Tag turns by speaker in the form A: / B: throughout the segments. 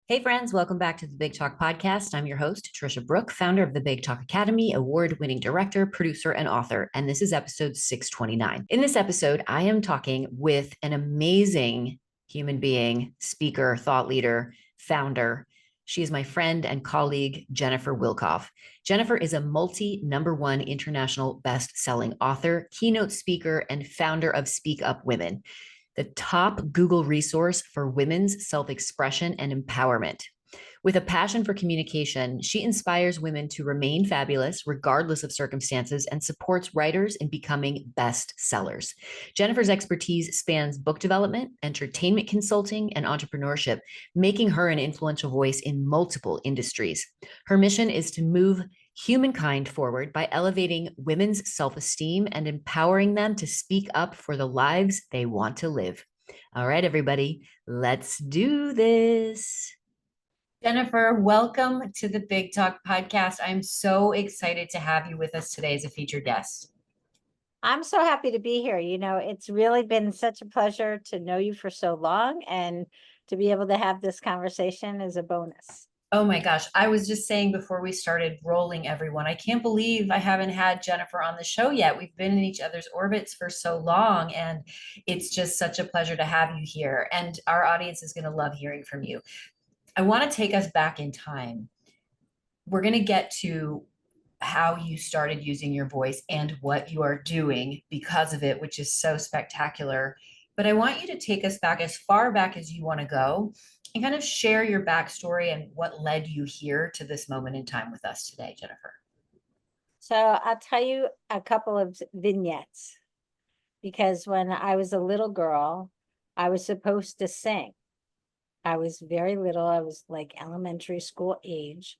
A: Hey friends, welcome back to the Big Talk Podcast. I'm your host, Tricia Brouk, founder of the Big Talk Academy, award-winning director, producer, and author, and this is episode 629. In this episode, I am talking with an amazing human being, speaker, thought leader, founder. She is my friend and colleague, Jennifer Wilkov. Jennifer is a multi-number one international best-selling author, keynote speaker, and founder of Speak Up Women, the top Google resource for women's self-expression and empowerment. With a passion for communication, she inspires women to remain fabulous regardless of circumstances and supports writers in becoming bestsellers. Jennifer's expertise spans book development, entertainment consulting, and entrepreneurship, making her an influential voice in multiple industries. Her mission is to move humankind forward by elevating women's self-esteem and empowering them to speak up for the lives they want to live. All right, everybody, let's do this. Jennifer, welcome to the Big Talk Podcast. I'm so excited to have you with us today as a featured guest.
B: I'm so happy to be here. It's really been such a pleasure to know you for so long, and to be able to have this conversation is a bonus.
A: Oh my gosh, I was just saying before we started rolling, everyone, I can't believe I haven't had Jennifer on the show yet. We've been in each other's orbits for so long, and it's just such a pleasure to have you here. And our audience is going to love hearing from you. I want to take us back in time. We're going to get to how you started using your voice and what you are doing because of it, which is so spectacular. But I want you to take us back as far back as you want to go and kind of share your backstory and what led you here to this moment in time with us today, Jennifer.
B: So I'll tell you a couple of vignettes, because when I was a little girl, I was supposed to sing. I was very little. I was like elementary school age,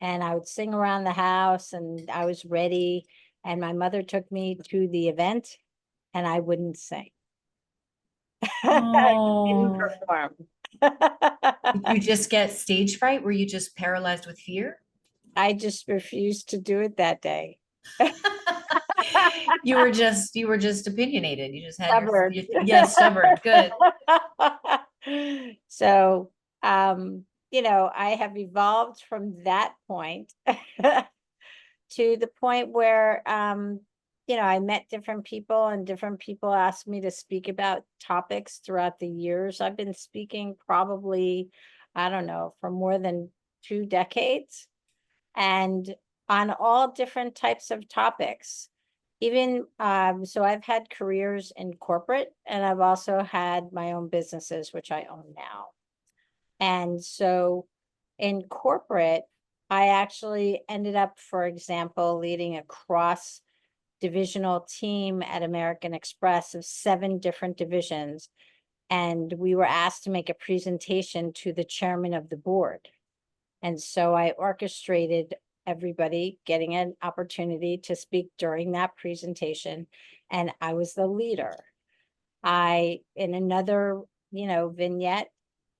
B: and I would sing around the house, and I was ready. And my mother took me to the event, and I wouldn't sing. I didn't
A: Oh,
B: perform.
A: did you just get stage fright? Were you just paralyzed with fear?
B: I just refused to do it that day.
A: You were just opinionated. You just had
B: Stubborn.
A: stubborn. Good.
B: So, I have evolved from that point to the point where, I met different people, and different people asked me to speak about topics throughout the years. I've been speaking probably, I don't know, for more than 2 decades, and on all different types of topics. So I've had careers in corporate, and I've also had my own businesses, which I own now. And so in corporate, I actually ended up, for example, leading a cross divisional team at American Express of 7 different divisions. And we were asked to make a presentation to the chairman of the board. And so I orchestrated everybody getting an opportunity to speak during that presentation, and I was the leader. In another, vignette,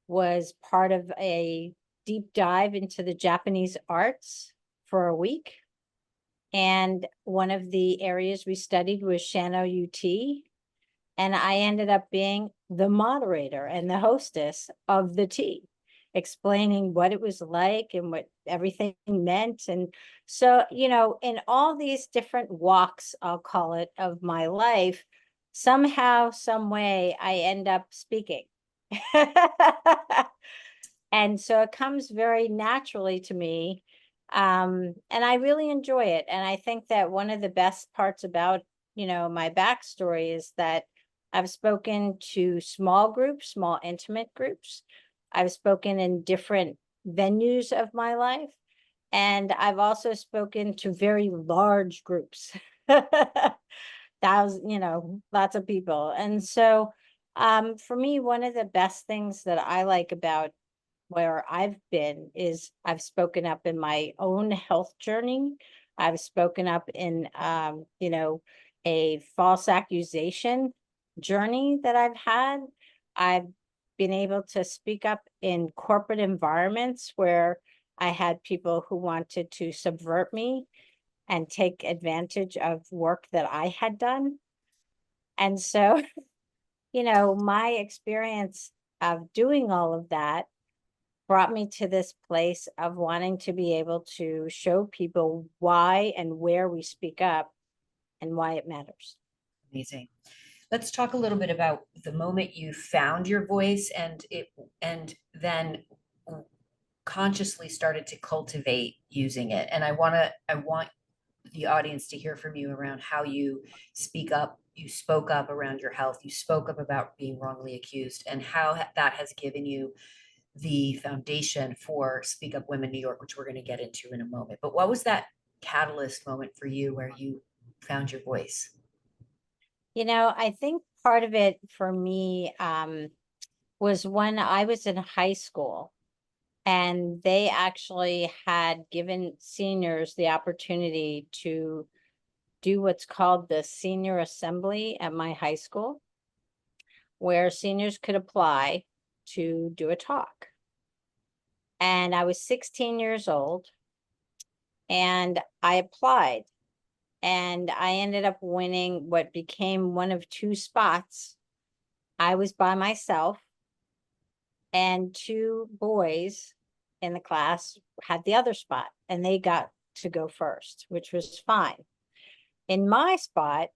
B: was part of a deep dive into the Japanese arts for a week. And one of the areas we studied was Shano UT. And I ended up being the moderator and the hostess of the tea, explaining what it was like and what everything meant. And so, in all these different walks, I'll call it, of my life, somehow, some way, I end up speaking. And so it comes very naturally to me. And I really enjoy it. And I think that one of the best parts about, my backstory is that I've spoken to small groups, small intimate groups. I've spoken in different venues of my life. And I've also spoken to very large groups, thousands, lots of people. And so for me, one of the best things that I like about where I've been is I've spoken up in my own health journey. I've spoken up in, a false accusation journey that I've had. I've been able to speak up in corporate environments where I had people who wanted to subvert me and take advantage of work that I had done. And so, my experience of doing all of that brought me to this place of wanting to be able to show people why and where we speak up and why it matters.
A: Amazing. Let's talk a little bit about the moment you found your voice and then consciously started to cultivate using it. And I want the audience to hear from you around how you speak up. You spoke up around your health. You spoke up about being wrongly accused, and how that has given you the foundation for Speak Up Women New York, which we're going to get into in a moment. But what was that catalyst moment for you where you found your voice?
B: I think part of it for me was when I was in high school, and they actually had given seniors the opportunity to do what's called the senior assembly at my high school, where seniors could apply to do a talk. And I was 16 years old, and I applied, and I ended up winning what became one of two spots. I was by myself, and two boys in the class had the other spot, and they got to go first, which was fine. In my spot,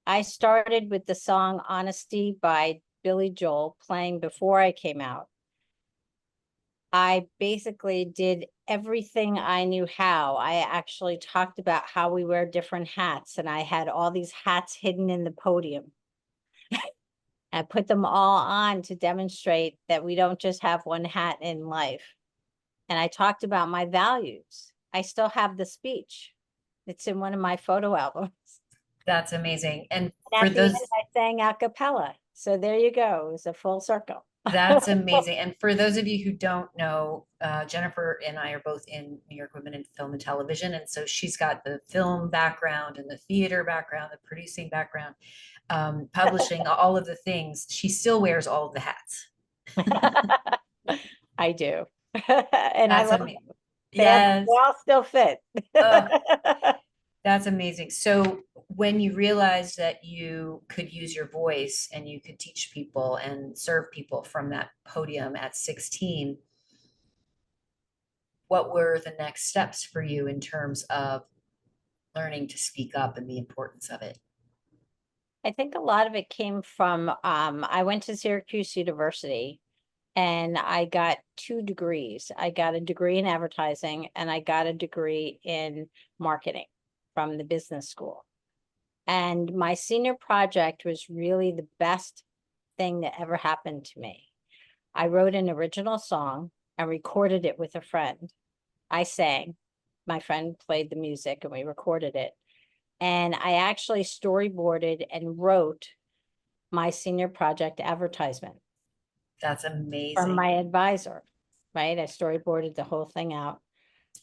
B: I started with the song Honesty by Billy Joel playing before I came out. I basically did everything I knew how. I actually talked about how we wear different hats, and I had all these hats hidden in the podium. I put them all on to demonstrate that we don't just have one hat in life. And I talked about my values. I still have the speech. It's in one of my photo albums.
A: That's amazing. And
B: And
A: for
B: at the end,
A: those,
B: I sang a cappella. So there you go. It was a full circle.
A: that's amazing. And for those of you who don't know, Jennifer and I are both in New York Women in Film and Television. And so she's got the film background and the theater background, the producing background, publishing, all of the things. She still wears all of the hats.
B: I do. And I
A: That's
B: love
A: amazing.
B: them.
A: Yes.
B: They all still fit.
A: Oh, that's amazing. So when you realized that you could use your voice and you could teach people and serve people from that podium at 16, what were the next steps for you in terms of learning to speak up and the importance of it?
B: I think a lot of it came from I went to Syracuse University, and I got 2 degrees. I got a degree in advertising, and I got a degree in marketing from the business school. And my senior project was really the best thing that ever happened to me. I wrote an original song and recorded it with a friend. I sang, my friend played the music, and we recorded it. And I actually storyboarded and wrote my senior project advertisement
A: That's
B: from
A: amazing.
B: my advisor, right? I storyboarded the whole thing out.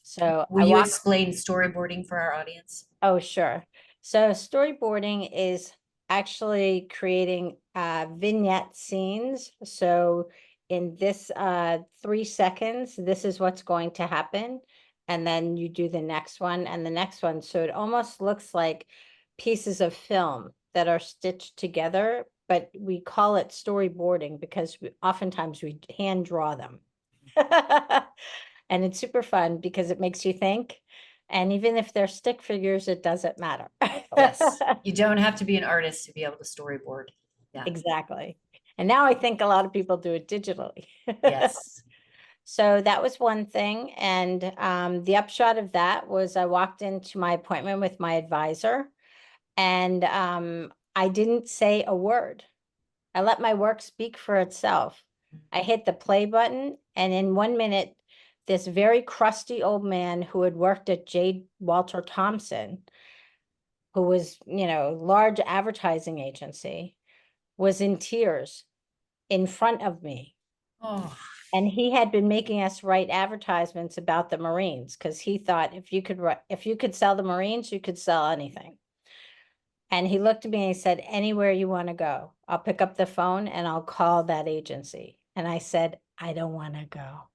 B: So
A: Will you explain storyboarding for our audience?
B: oh, sure. So storyboarding is actually creating vignette scenes. So in this 3 seconds, this is what's going to happen. And then you do the next one and the next one. So it almost looks like pieces of film that are stitched together, but we call it storyboarding because oftentimes we hand draw them. And it's super fun because it makes you think. And even if they're stick figures, it doesn't matter.
A: Yes. You don't have to be an artist to be able to storyboard. Yeah.
B: Exactly. And now I think a lot of people do it digitally.
A: Yes.
B: So that was one thing. And the upshot of that was I walked into my appointment with my advisor, and I didn't say a word. I let my work speak for itself. I hit the play button, and in 1 minute, this very crusty old man who had worked at J. Walter Thompson, who was, large advertising agency, was in tears in front of me.
A: Oh,
B: And he had been making us write advertisements about the Marines because he thought if you could sell the Marines, you could sell anything. And he looked at me and he said, anywhere you want to go, I'll pick up the phone and I'll call that agency. And I said, I don't want to go.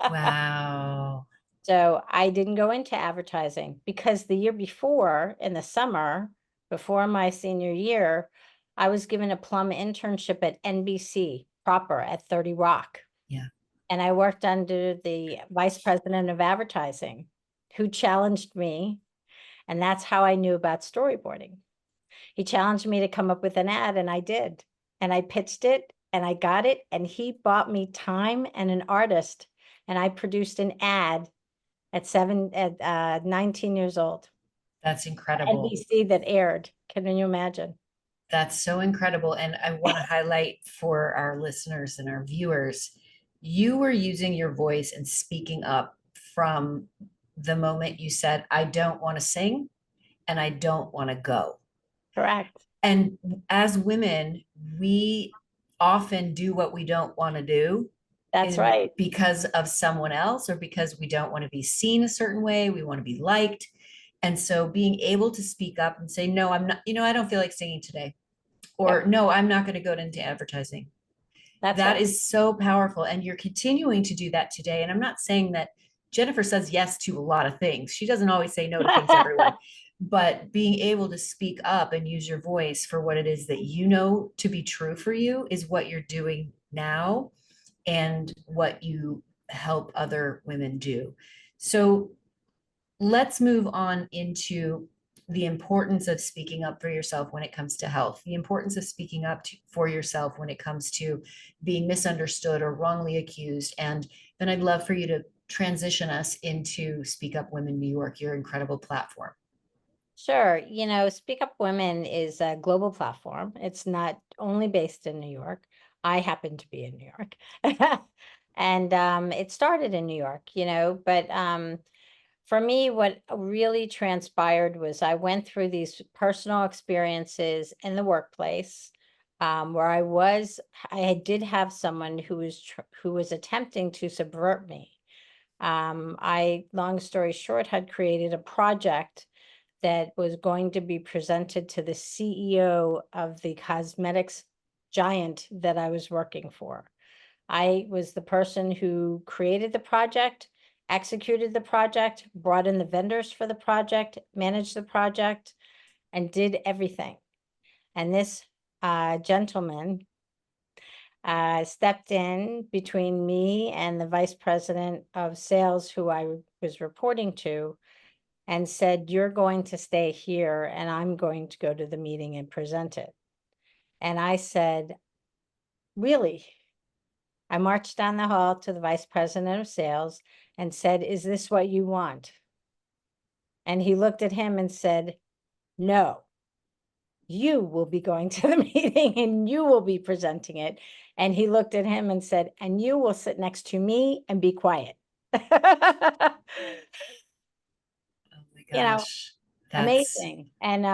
A: wow.
B: So I didn't go into advertising because the year before, in the summer, before my senior year, I was given a plum internship at NBC proper at 30 Rock.
A: Yeah.
B: And I worked under the vice president of advertising who challenged me. And that's how I knew about storyboarding. He challenged me to come up with an ad, and I did. And I pitched it and I got it. And he bought me time and an artist. And I produced an ad at 19 years old.
A: That's incredible.
B: NBC that aired. Can you imagine?
A: That's so incredible. And I want to highlight for our listeners and our viewers, you were using your voice and speaking up from the moment you said, I don't want to sing and I don't want to go.
B: Correct.
A: And as women, we often do what we don't want to do.
B: That's right.
A: Because of someone else or because we don't want to be seen a certain way. We want to be liked. And so being able to speak up and say, no, I'm not, I don't feel like singing today. Or no, I'm not going to go into advertising.
B: That's
A: That
B: right.
A: is so powerful. And you're continuing to do that today. And I'm not saying that Jennifer says yes to a lot of things. She doesn't always say no to things, everyone. But being able to speak up and use your voice for what it is that you know to be true for you is what you're doing now and what you help other women do. So let's move on into the importance of speaking up for yourself when it comes to health, the importance of speaking up for yourself when it comes to being misunderstood or wrongly accused. And then I'd love for you to transition us into Speak Up Women New York, your incredible platform.
B: Sure. Speak Up Women is a global platform. It's not only based in New York. I happen to be in New York. And it started in New York, but for me, what really transpired was I went through these personal experiences in the workplace where I did have someone who was attempting to subvert me. Long story short, had created a project that was going to be presented to the CEO of the cosmetics giant that I was working for. I was the person who created the project, executed the project, brought in the vendors for the project, managed the project, and did everything. And this gentleman stepped in between me and the vice president of sales who I was reporting to and said, you're going to stay here and I'm going to go to the meeting and present it. And I said, really? I marched down the hall to the vice president of sales and said, is this what you want? And he looked at him and said, no, you will be going to the meeting and you will be presenting it. And he looked at him and said, and you will sit next to me and be quiet.
A: Oh my gosh.
B: Amazing. And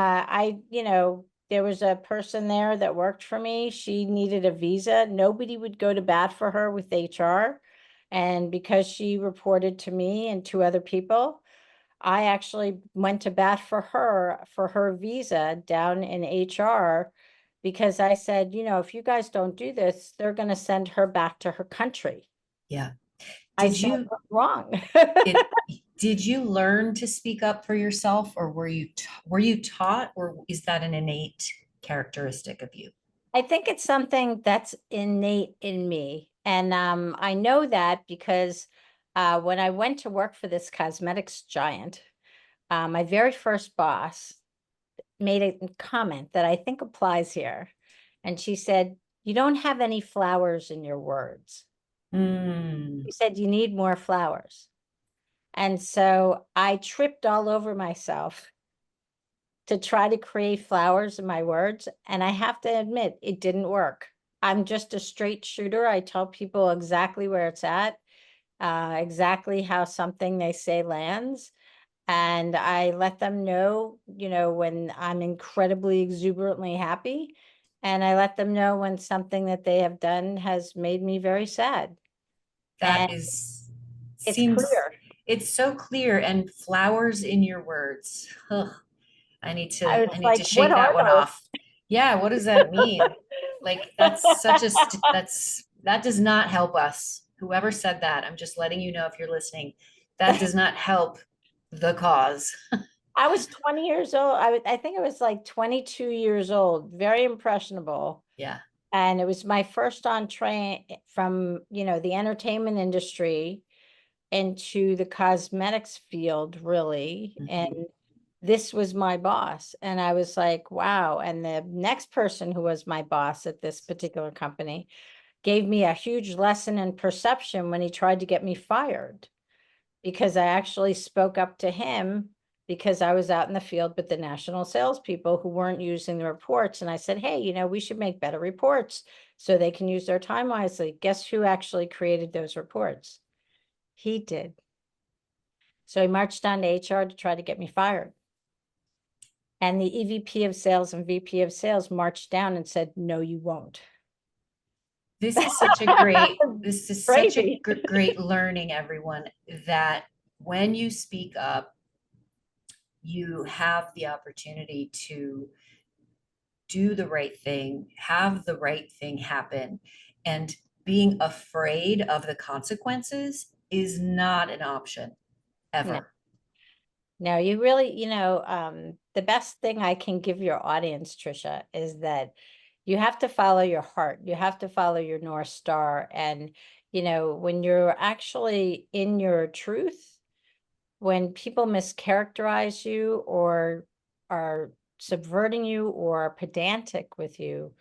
B: there was a person there that worked for me. She needed a visa. Nobody would go to bat for her with HR. And because she reported to me and two other people, I actually went to bat for her visa down in HR because I said, if you guys don't do this, they're going to send her back to her country.
A: Yeah.
B: I said, wrong.
A: Did you learn to speak up for yourself, or were you taught, or is that an innate characteristic of you?
B: I think it's something that's innate in me. And I know that because when I went to work for this cosmetics giant, my very first boss made a comment that I think applies here. And she said, you don't have any flowers in your words. She said, you need more flowers. And so I tripped all over myself to try to create flowers in my words. And I have to admit, it didn't work. I'm just a straight shooter. I tell people exactly where it's at, exactly how something they say lands. And I let them know, when I'm incredibly exuberantly happy. And I let them know when something that they have done has made me very sad.
A: That
B: And
A: is,
B: it's
A: seems,
B: clear.
A: it's so clear. And flowers in your words. Ugh, I need
B: I
A: to
B: was like,
A: shake
B: what
A: that
B: are
A: one
B: those?
A: off. Yeah, what does that mean? Like, that's such a that does not help us. Whoever said that, I'm just letting you know if you're listening, that does not help the cause.
B: I was 20 years old. I think I was like 22 years old, very impressionable.
A: Yeah.
B: And it was my first entree from, the entertainment industry into the cosmetics field, really. And
A: Mhm.
B: this was my boss. And I was like, wow. And the next person who was my boss at this particular company gave me a huge lesson in perception when he tried to get me fired, because I actually spoke up to him because I was out in the field with the national salespeople who weren't using the reports. And I said, hey, we should make better reports so they can use their time wisely. Guess who actually created those reports? He did. So he marched down to HR to try to get me fired. And the EVP of sales and VP of sales marched down and said, no, you won't.
A: This is such a
B: Crazy.
A: great learning, everyone, that when you speak up, you have the opportunity to do the right thing, have the right thing happen. And being afraid of the consequences is not an option
B: No.
A: ever.
B: No, you really, the best thing I can give your audience, Tricia, is that you have to follow your heart. You have to follow your North Star. And, when you're actually in your truth, when people mischaracterize you or are subverting you or are pedantic with you,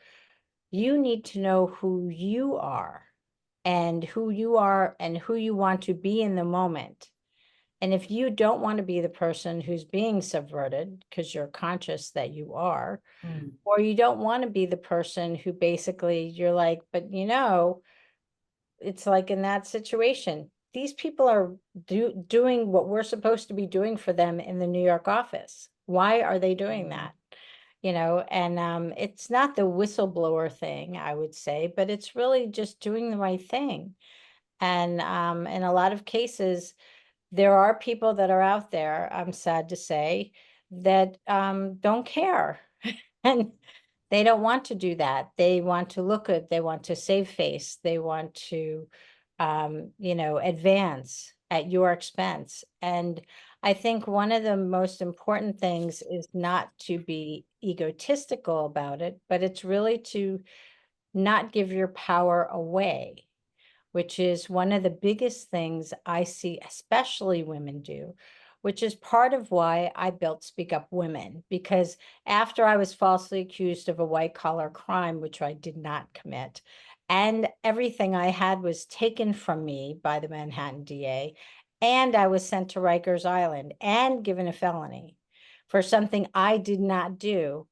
B: you need to know who you are and who you are and who you want to be in the moment. And if you don't want to be the person who's being subverted because you're conscious that you are,
A: Mm.
B: or you don't want to be the person who basically you're like, but it's like in that situation, these people are doing what we're supposed to be doing for them in the New York office. Why are they doing
A: Mm.
B: that? And it's not the whistleblower thing, I would say, but it's really just doing the right thing. And in a lot of cases, there are people that are out there, I'm sad to say, that don't care. And they don't want to do that. They want to look good. They want to save face. They want to, advance at your expense. And I think one of the most important things is not to be egotistical about it, but it's really to not give your power away, which is one of the biggest things I see, especially women do, which is part of why I built Speak Up Women. Because after I was falsely accused of a white collar crime, which I did not commit, and everything I had was taken from me by the Manhattan DA, and I was sent to Rikers Island and given a felony for something I did not do,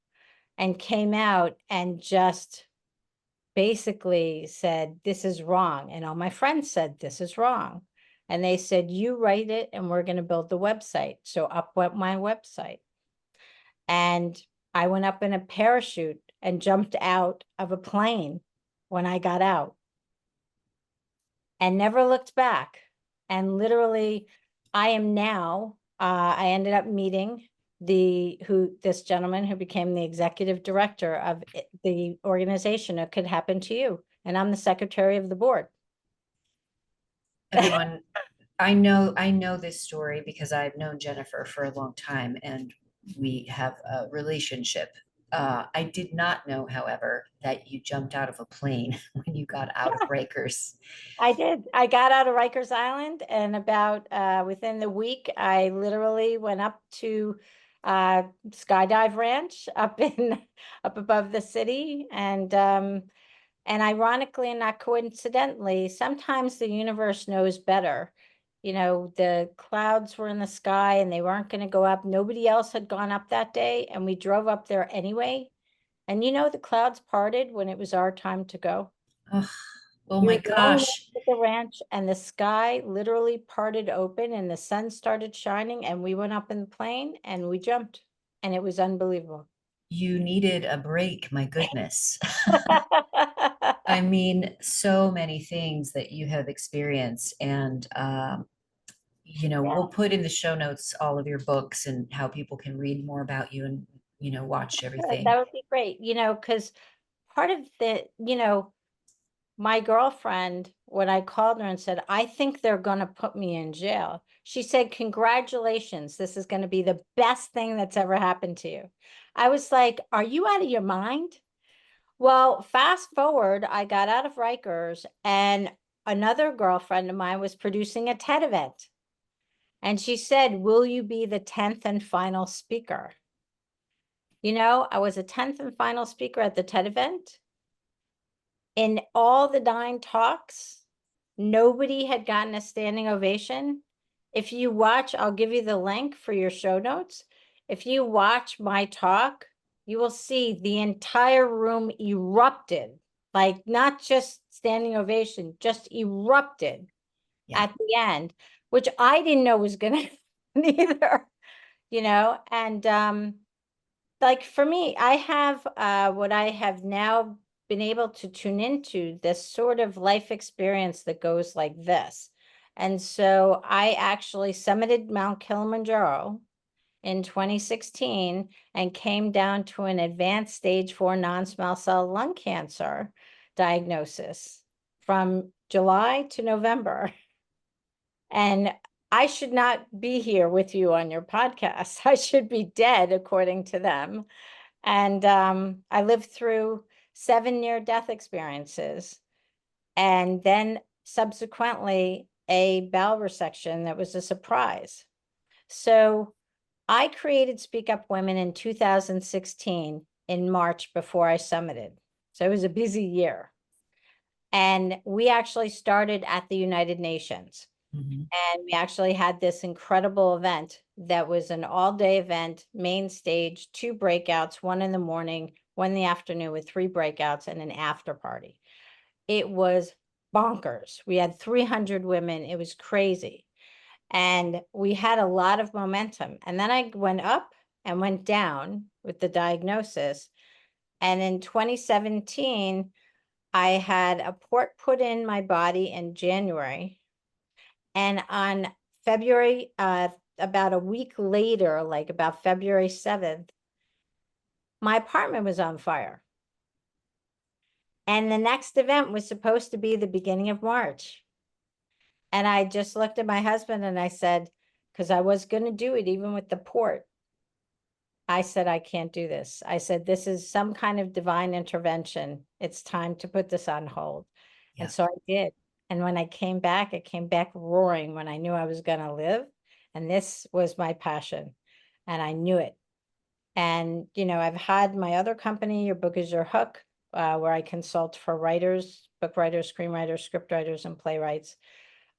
B: and came out and just basically said, this is wrong. And all my friends said, this is wrong. And they said, you write it and we're going to build the website. So up went my website. And I went up in a parachute and jumped out of a plane when I got out and never looked back. And literally, I am now, I ended up meeting this gentleman who became the executive director of the organization. It Could Happen to You. And I'm the secretary of the board.
A: Everyone, I know this story because I've known Jennifer for a long time and we have a relationship. I did not know, however, that you jumped out of a plane when you got out of Rikers.
B: I did. I got out of Rikers Island, and about within the week, I literally went up to Skydive Ranch up in up above the city, and ironically and not coincidentally, sometimes the universe knows better. The clouds were in the sky and they weren't going to go up. Nobody else had gone up that day, and we drove up there anyway. And the clouds parted when it was our time to go.
A: Oh, oh
B: We
A: my
B: were going up
A: gosh.
B: to the ranch and the sky literally parted open and the sun started shining and we went up in the plane and we jumped and it was unbelievable.
A: You needed a break, my goodness. I mean, so many things that you have experienced. And, we'll
B: Yeah,
A: put in the show notes all of your books and how people can read more about you and, watch everything.
B: that would be great, because part of my girlfriend, when I called her and said, I think they're going to put me in jail, she said, congratulations, this is going to be the best thing that's ever happened to you. I was like, are you out of your mind? Well, fast forward, I got out of Rikers and another girlfriend of mine was producing a TED event. And she said, will you be the 10th and final speaker? I was a 10th and final speaker at the TED event. In all the 9 talks, nobody had gotten a standing ovation. If you watch, I'll give you the link for your show notes. If you watch my talk, you will see the entire room erupted, like not just standing ovation, just erupted at the end, which I didn't know was going to happen either, and like for me, I have what I have now been able to tune into, this sort of life experience that goes like this. And so I actually summited Mount Kilimanjaro in 2016 and came down to an advanced stage 4 non-small cell lung cancer diagnosis from July to November. And I should not be here with you on your podcast. I should be dead, according to them. And I lived through 7 near-death experiences. And then subsequently, a bowel resection that was a surprise. So I created Speak Up Women in 2016 in March before I summited. So it was a busy year. And we actually started at the United Nations. And we actually had this incredible event that was an all-day event, main stage, 2 breakouts, 1 in the morning, 1 in the afternoon with 3 breakouts and an after party. It was bonkers. We had 300 women. It was crazy. And we had a lot of momentum. And then I went up and went down with the diagnosis. And in 2017, I had a port put in my body in January. And on February, about a week later, like about February 7th, my apartment was on fire. And the next event was supposed to be the beginning of March. And I just looked at my husband and I said, because I was going to do it even with the port, I said, I can't do this. I said, this is some kind of divine intervention. It's time to put this on hold. And so I did. And when I came back roaring when I knew I was going to live. And this was my passion. And I knew it. And, I've had my other company, Your Book is Your Hook, where I consult for writers, book writers, screenwriters, script writers, and playwrights.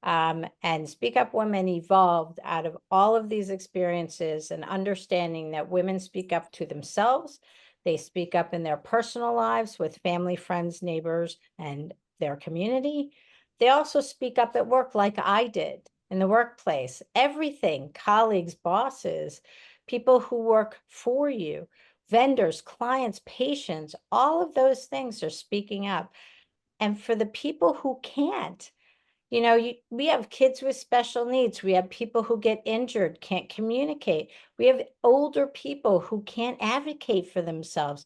B: And Speak Up Women evolved out of all of these experiences and understanding that women speak up to themselves. They speak up in their personal lives with family, friends, neighbors, and their community. They also speak up at work like I did in the workplace. Everything, colleagues, bosses, people who work for you, vendors, clients, patients, all of those things are speaking up. And for the people who can't, we have kids with special needs. We have people who get injured, can't communicate. We have older people who can't advocate for themselves.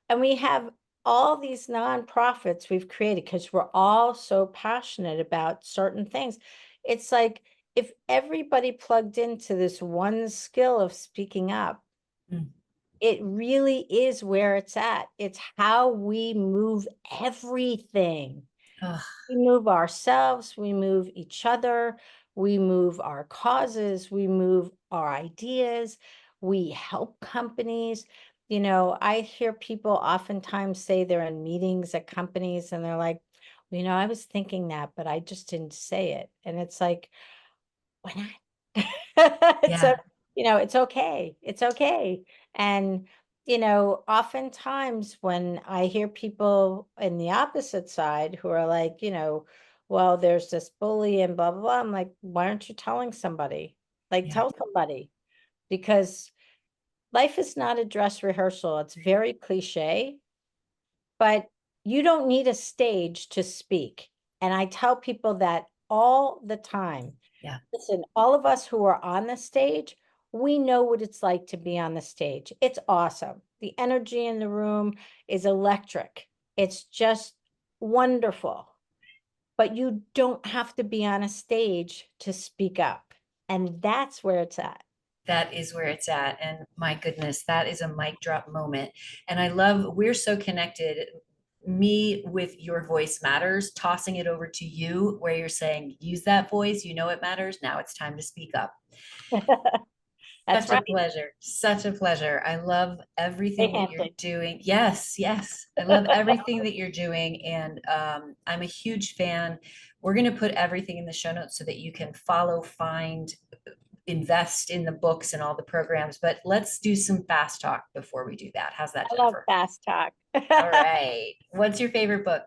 B: And we have all these nonprofits we've created because we're all so passionate about certain things. It's like if everybody plugged into this one skill of speaking up, it really is where it's at. It's how we move everything. We move ourselves, we move each other, we move our causes, we move our ideas, we help companies. I hear people oftentimes say they're in meetings at companies and they're like, I was thinking that, but I just didn't say it. And it's like, why not? So, it's okay. It's okay. And oftentimes when I hear people in the opposite side who are like, well, there's this bully and blah, blah, blah. I'm like, why aren't you telling somebody? Like, tell somebody, because life is not a dress rehearsal. It's very cliche, but you don't need a stage to speak. And I tell people that all the time. Listen, all of us who are on the stage, we know what it's like to be on the stage. It's awesome. The energy in the room is electric. It's just wonderful. But you don't have to be on a stage to speak up. And that's where it's at.
A: That is where it's at. And my goodness, that is a mic drop moment. And I love, we're so connected me with your voice matters, tossing it over to you where you're saying, use that voice, you know it matters. Now it's time to speak up.
B: That's
A: Such a
B: right.
A: pleasure. Such a pleasure. I love
B: Big
A: everything that you're
B: handshake.
A: doing. Yes, yes. I love everything that you're doing. And I'm a huge fan. We're going to put everything in the show notes so that you can follow, find, invest in the books and all the programs. But let's do some fast talk before we do that. How's that,
B: I love
A: Jennifer?
B: fast talk.
A: All right. What's your favorite book?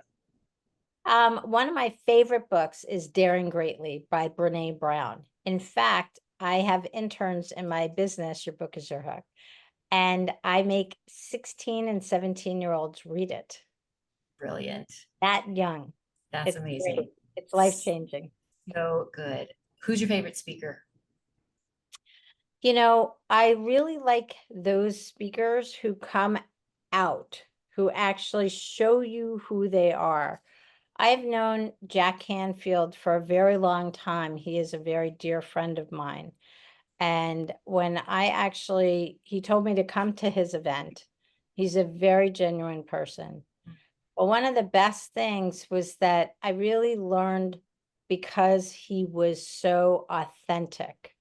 B: One of my favorite books is Daring Greatly by Brene Brown. In fact, I have interns in my business, Your Book is Your Hook, and I make 16 and 17-year-olds read it
A: Brilliant.
B: that young.
A: That's
B: It's
A: amazing.
B: great. It's life-changing.
A: So good. Who's your favorite speaker?
B: I really like those speakers who come out, who actually show you who they are. I've known Jack Canfield for a very long time. He is a very dear friend of mine. And when he told me to come to his event, he's a very genuine person. But one of the best things was that I really learned because he was so authentic.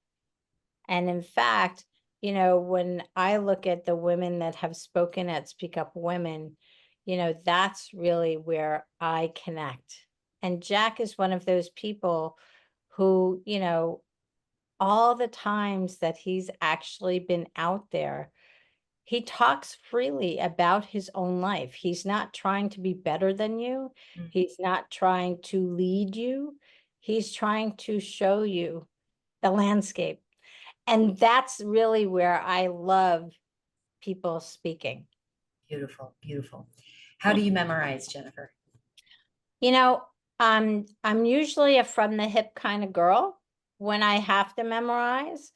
B: And in fact, when I look at the women that have spoken at Speak Up Women, that's really where I connect. And Jack is one of those people who, all the times that he's actually been out there, he talks freely about his own life. He's not trying to be better than you.
A: Mm,
B: He's not trying to lead you. He's trying to show you the landscape. And that's really where I love people speaking.
A: beautiful, beautiful. How do you memorize, Jennifer?
B: You know, I'm usually a from the hip kind of girl. When I have to memorize,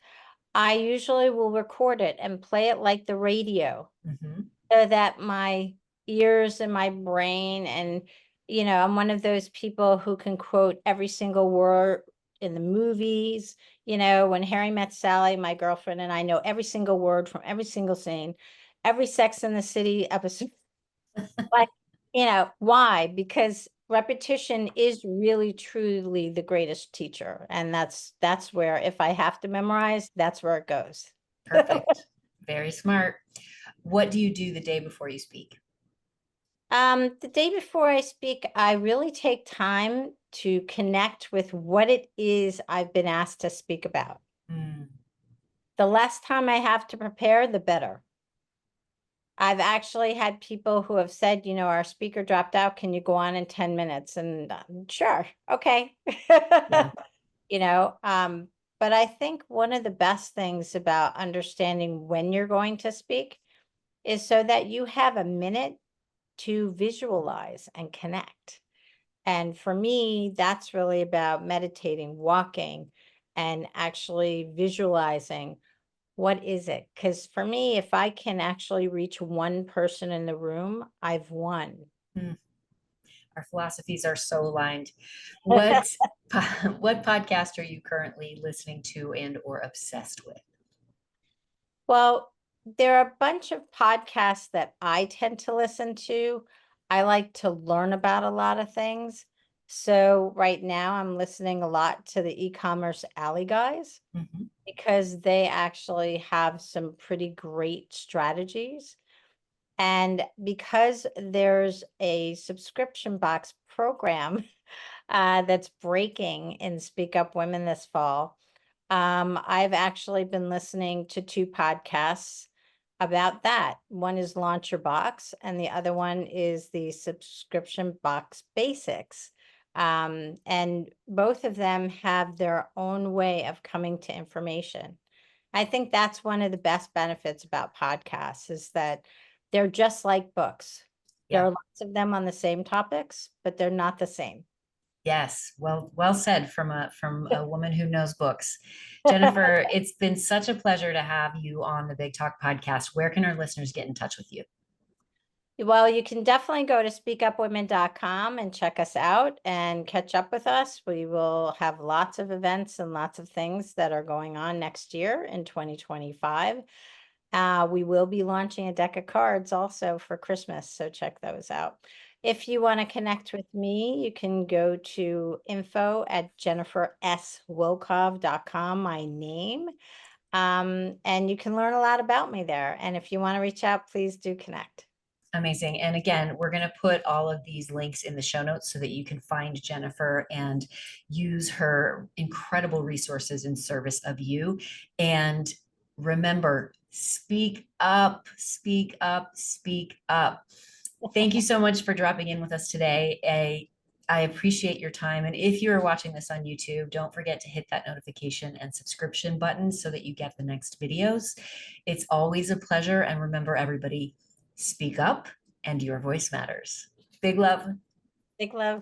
B: I usually will record it and play it like the radio
A: Hmm.
B: so that my ears and my brain and I'm one of those people who can quote every single word in the movies. When Harry Met Sally, my girlfriend and I know every single word from every single scene, every Sex in the City episode. Like, why? Because repetition is really truly the greatest teacher. And that's where if I have to memorize, that's where it goes.
A: Perfect. Very smart. What do you do the day before you speak?
B: The day before I speak, I really take time to connect with what it is I've been asked to speak about.
A: Mm,
B: The less time I have to prepare, the better. I've actually had people who have said, our speaker dropped out. Can you go on in 10 minutes? And sure. Okay.
A: yeah.
B: But I think one of the best things about understanding when you're going to speak is so that you have a minute to visualize and connect. And for me, that's really about meditating, walking, and actually visualizing what is it? Because for me, if I can actually reach one person in the room, I've won.
A: Mm, our philosophies are so aligned. What what podcast are you currently listening to and or obsessed with?
B: Well, there are a bunch of podcasts that I tend to listen to. I like to learn about a lot of things. So right now I'm listening a lot to the e-commerce alley guys
A: Mhm.
B: because they actually have some pretty great strategies. And because there's a subscription box program that's breaking in Speak Up Women this fall, I've actually been listening to two podcasts about that. One is Launch Your Box, and the other one is the Subscription Box Basics. And both of them have their own way of coming to information. I think that's one of the best benefits about podcasts is that they're just like books. There
A: Yeah.
B: are lots of them on the same topics, but they're not the same.
A: Yes. Well said from a woman who knows books. Jennifer, it's been such a pleasure to have you on the Big Talk podcast. Where can our listeners get in touch with you?
B: Well, you can definitely go to speakupwomen.com and check us out and catch up with us. We will have lots of events and lots of things that are going on next year in 2025. We will be launching a deck of cards also for Christmas, so check those out. If you want to connect with me, you can go to info@jenniferswilkov.com, my name. And you can learn a lot about me there. And if you want to reach out, please do connect.
A: Amazing. And again, we're going to put all of these links in the show notes so that you can find Jennifer and use her incredible resources in service of you. And remember, speak up, speak up, speak up. Thank you so much for dropping in with us today. I appreciate your time. And if you are watching this on YouTube, don't forget to hit that notification and subscription button so that you get the next videos. It's always a pleasure. And remember, everybody, speak up and your voice matters. Big love.
B: Big love.